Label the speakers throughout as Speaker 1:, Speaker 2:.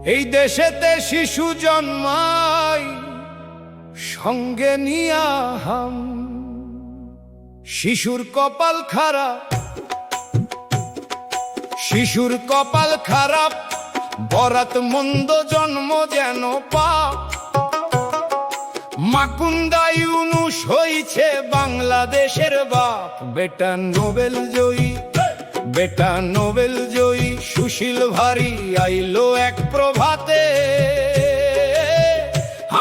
Speaker 1: এই দেশেতে শিশু জন্মায় সঙ্গে নিয়া হাম, শিশুর কপাল খারাপ, শিশুর কপাল খারাপ, বরাত মন্দ জন্ম যেন পাপ। মাকুন্দা ইউনুস হইছে বাংলাদেশের বাপ। বেটা নোবেল জয়ী, বেটা নোবেল জয়ী সুশীল ভারী আইলো এক প্রভাতে।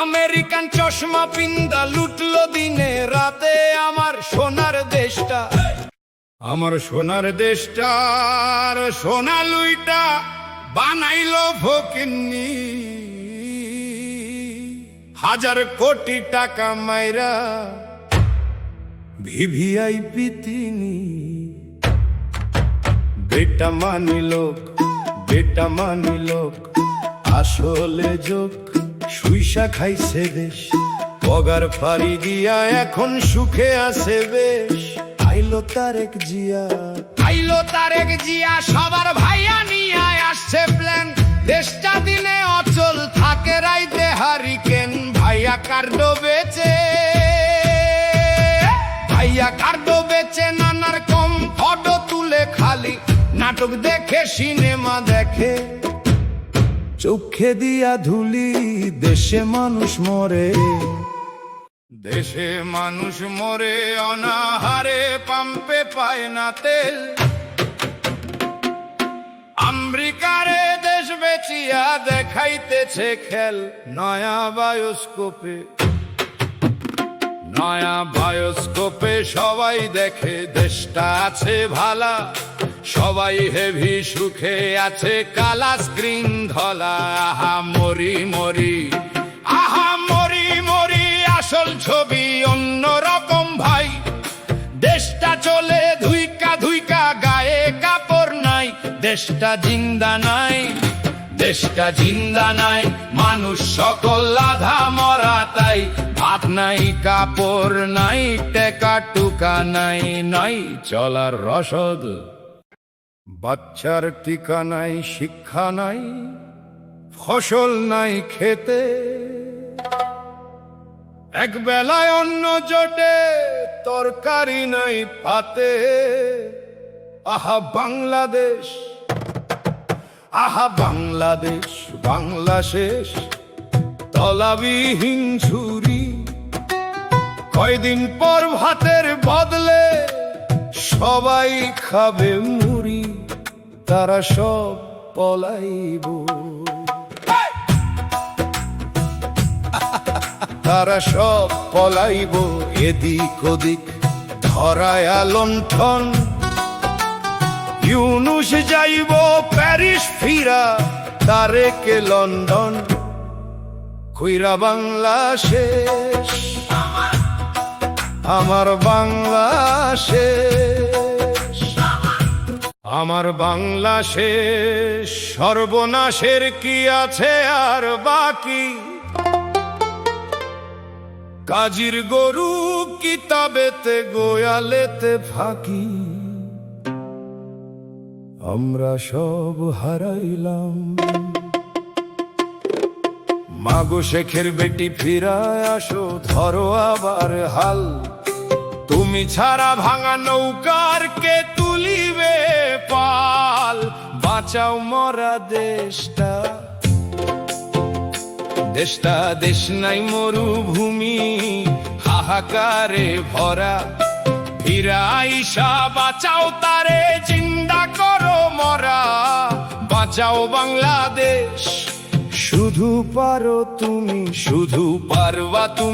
Speaker 1: আমেরিকান চশমা পিন্দা লুটলো দিনে রাতে আমার সোনার দেশটা, আমার সোনার দেশটার সোনা লুইটা বানাইলো ফকিন্নি। হাজার কোটি টাকা মাইরা ভিভিআইপি তিনি। বেটা মানি লোক, বেটা মানি লোক আসলে যোগ। সুইসা খাইছে দেশ, পগার ফাড়ি দিয়া এখন সুখে আছে বেশ। আইলো তারেক জিয়া, আইলো তারেক জিয়া সবার ভাইয়া নিয়ে আসছে প্ল্যান। দেশটা দিনে অচল থাকে রাইতে হারিকেন। ভাইয়া কার্ডো বেচে, ভাইয়া কার্ডো বেচে নানার কম ফটো তুলে খালি নাটক দেখে সিনেমা দেখে। চোখে দিয়া ধুলি দেশে মানুষ মরে, দেশে মানুষ মরে অনাহারে। পাম্পে পায় না তেল, আমেরিকারে দেশ বেচিয়া দেখাইতেছে খেল। নয়া বায়োস্কোপে, নয়া বায়োস্কোপে সবাই দেখে দেশটা আছে ভালা। সবাই হেভি সুখে আছে, কালা স্ক্রিন ধলা। আহা মরি মরি, আহা মরি মরি আসল ছবি অন্যরকম ভাই। দেশটা চলে ধুইকা ধুইকা, গায়ে কাপড় নাই। দেশটা জিন্দা নাই, দেশটা জিন্দা নাই। মানুষ সকল আধা মরা তাই। ভাত নাই, কাপড় নাই, টেকা টুকা নাই, নাই চলার রসদ। বাচ্চার টিকা নাই, শিক্ষা নাই, ফসল নাই খেতে। এক বেলায় অন্ন জোটে, তরকারি নাই পাতে। আহা বাংলাদেশ, আহা বাংলাদেশ, বাংলা শেষ তলাবিহীন ঝুরি। কয়দিন পর ভাতের বদলে সবাই খাবে মুড়ি। তারা সব পলাইব, তারা সব পলাইব এদিক ওদিক ধরায় লণ্ঠন। ইউনুস যাইব প্যারিস ফিরা, তারেকে লন্ডন। কইরা বাংলা শেষ, আমার বাংলা শেষ, আমার বাংলা শেষ। সর্বনাশের কি আছে আর বাকি? কাজীর গরু কিতাবেতে, গোয়ালেতে ফাঁকি। আমরা সব হারাইলাম। মাগো শেখের বেটি ফিরায় আসো, ধরো আবার হাল। তুমি ছাড়া ভাঙা নৌকার কে তুলিবে পাল? বাঁচাও মরা দেশটা, দেশটা দেশ নাই মরুভূমি হাহাকারে ভরা। ফিরা আইসা বাঁচাও তারে, জিন্দা করো মরা। বাঁচাও বাংলাদেশ, শুধু পারো তুমি, শুধু পারবা তুমি।